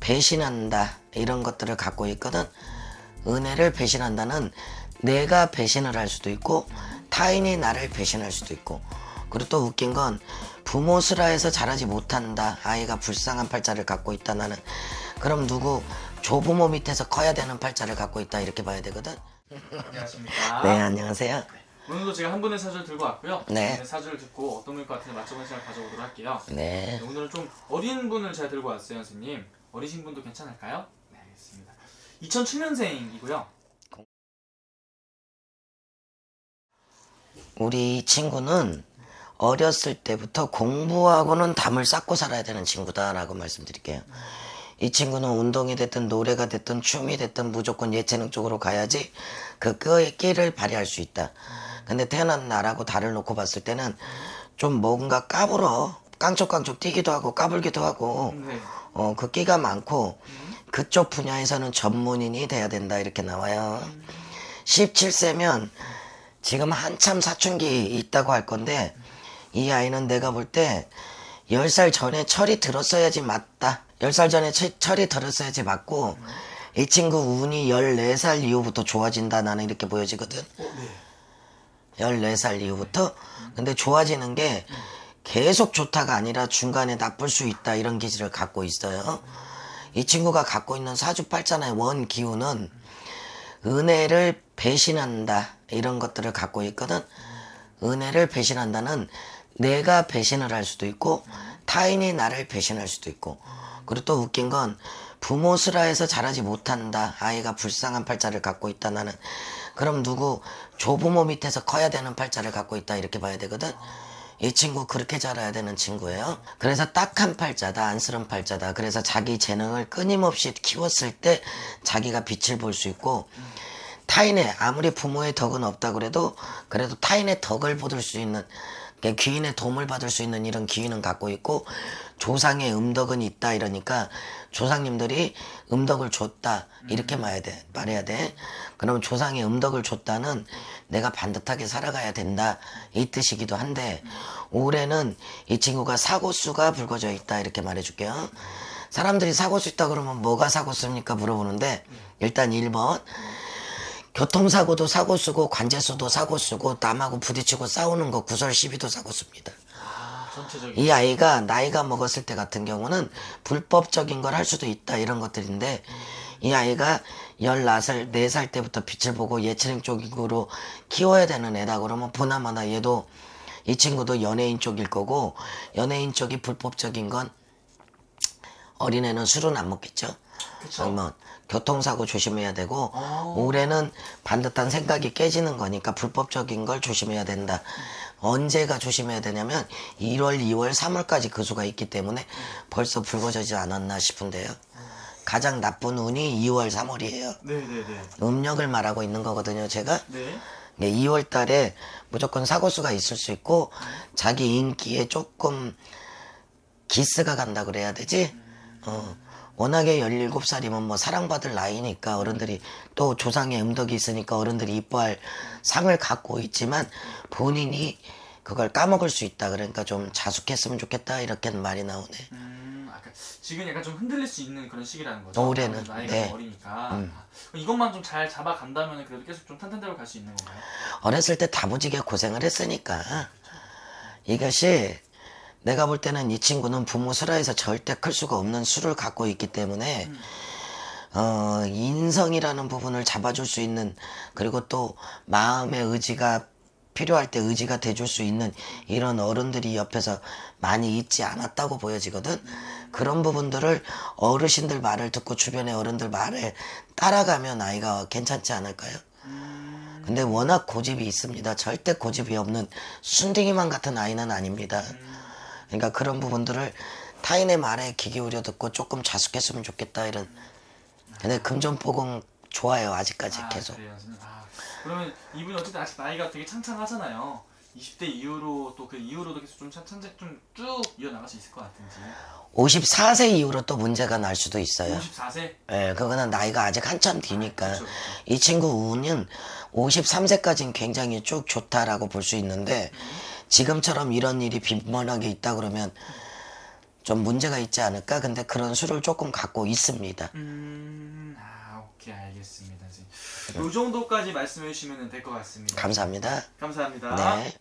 배신한다 이런 것들을 갖고 있거든. 은혜를 배신한다는 내가 배신을 할 수도 있고 타인이 나를 배신할 수도 있고, 그리고 또 웃긴 건 부모 슬하에서 자라지 못한다, 아이가 불쌍한 팔자를 갖고 있다, 나는 그럼 누구 조부모 밑에서 커야 되는 팔자를 갖고 있다 이렇게 봐야 되거든. 안녕하십니까. 네, 안녕하세요. 오늘도 제가 한 분의 사주를 들고 왔고요. 네. 분의 사주를 듣고 어떤 분일 것 같은지 맞춰보는 시간을 가져보도록 할게요. 네. 오늘은 좀 어린 분을 제가 들고 왔어요, 선생님. 어리신 분도 괜찮을까요? 네, 알겠습니다. 2007년생이고요. 우리 친구는 어렸을 때부터 공부하고는 담을 쌓고 살아야 되는 친구다라고 말씀드릴게요. 이 친구는 운동이 됐든 노래가 됐든 춤이 됐든 무조건 예체능 쪽으로 가야지 그거의 끼를 발휘할 수 있다. 근데 태어난 나라고 달을 놓고 봤을 때는 좀 뭔가 까불어. 깡총깡총 뛰기도 하고 까불기도 하고 그 끼가 많고 그쪽 분야에서는 전문인이 돼야 된다 이렇게 나와요. 17세면 지금 한참 사춘기 있다고 할 건데 이 아이는 내가 볼 때 10살 전에 철이 들었어야지 맞다. 10살 전에 철이 들었어야지 맞고, 이 친구 운이 14살 이후부터 좋아진다, 나는 이렇게 보여지거든. 14살 이후부터. 근데 좋아지는 게 계속 좋다가 아니라 중간에 나쁠 수 있다, 이런 기질을 갖고 있어요. 이 친구가 갖고 있는 사주팔자의 원 기운은 은혜를 배신한다 이런 것들을 갖고 있거든. 은혜를 배신한다는 내가 배신을 할 수도 있고 타인이 나를 배신할 수도 있고, 그리고 또 웃긴 건 부모 슬하에서 자라지 못한다, 아이가 불쌍한 팔자를 갖고 있다, 나는 그럼 누구 조부모 밑에서 커야 되는 팔자를 갖고 있다 이렇게 봐야 되거든. 이 친구 그렇게 자라야 되는 친구예요. 그래서 딱한 팔자다, 안쓰러운 팔자다. 그래서 자기 재능을 끊임없이 키웠을 때 자기가 빛을 볼 수 있고, 타인의 아무리 부모의 덕은 없다 그래도 타인의 덕을 받을 수 있는, 귀인의 도움을 받을 수 있는 이런 기운은 갖고 있고, 조상의 음덕은 있다 이러니까 조상님들이 음덕을 줬다 이렇게 말해야 돼. 그럼 조상의 음덕을 줬다는 내가 반듯하게 살아가야 된다 이 뜻이기도 한데, 올해는 이 친구가 사고수가 불거져 있다 이렇게 말해줄게요. 사람들이 사고수 있다 그러면 뭐가 사고수입니까 물어보는데, 일단 1번 교통사고도 사고수고 관제수도 사고수고 남하고 부딪히고 싸우는 거 구설 시비도 사고수입니다. 이 아이가 나이가 먹었을 때 같은 경우는 불법적인 걸 할 수도 있다 이런 것들인데, 이 아이가 14살 때부터 빛을 보고 예체능 쪽으로 키워야 되는 애다 그러면 보나마나 얘도, 이 친구도 연예인 쪽일 거고, 연예인 쪽이 불법적인 건 어린애는 술은 안 먹겠죠. 그러면 교통사고 조심해야 되고, 올해는 반듯한 생각이 깨지는 거니까 불법적인 걸 조심해야 된다. 언제가 조심해야 되냐면 1월, 2월, 3월까지 그 수가 있기 때문에 벌써 불거지지 않았나 싶은데요. 가장 나쁜 운이 2월, 3월이에요. 네네네. 음력을 말하고 있는 거거든요, 제가. 네. 2월 달에 무조건 사고수가 있을 수 있고, 자기 인기에 조금 기스가 간다 그래야 되지. 워낙에 17살이면 뭐 사랑받을 나이니까 어른들이, 또 조상의 음덕이 있으니까 어른들이 이뻐할 상을 갖고 있지만 본인이 그걸 까먹을 수 있다. 그러니까 좀 자숙했으면 좋겠다 이렇게 말이 나오네. 지금 약간 좀 흔들릴 수 있는 그런 시기라는 거죠. 올해는. 나이가 네. 어리니까. 이것만 좀 잘 잡아간다면 그래도 계속 좀 탄탄대로 갈 수 있는 건가요? 어렸을 때 다부지게 고생을 했으니까. 이것이 내가 볼 때는 이 친구는 부모 슬하에서 절대 클 수가 없는 수를 갖고 있기 때문에 인성이라는 부분을 잡아줄 수 있는, 그리고 또 마음의 의지가 필요할 때 의지가 돼줄 수 있는 이런 어른들이 옆에서 많이 있지 않았다고 보여지거든. 그런 부분들을 어르신들 말을 듣고 주변의 어른들 말을 따라가면 아이가 괜찮지 않을까요? 근데 워낙 고집이 있습니다. 절대 고집이 없는 순둥이만 같은 아이는 아닙니다. 그러니까 그런 부분들을 타인의 말에 귀 기울여 듣고 조금 자숙했으면 좋겠다 이런. 근데 금전복은 좋아요, 아직까지 계속. 그래요. 그러면 이분이 어쨌든 아직 나이가 되게 창창하잖아요. 20대 이후로 또 그 이후로도 계속 좀 찬찬 좀 쭉 이어나갈 수 있을 것 같은지. 54세 이후로 또 문제가 날 수도 있어요. 54세? 예, 그거는 나이가 아직 한참 뒤니까. 그렇죠. 이 친구 운은 53세까지는 굉장히 쭉 좋다라고 볼 수 있는데, 지금처럼 이런 일이 빈번하게 있다 그러면 좀 문제가 있지 않을까? 근데 그런 수를 조금 갖고 있습니다. 오케이, 알겠습니다. 요 정도까지 말씀해 주시면 될 것 같습니다. 감사합니다. 감사합니다. 네.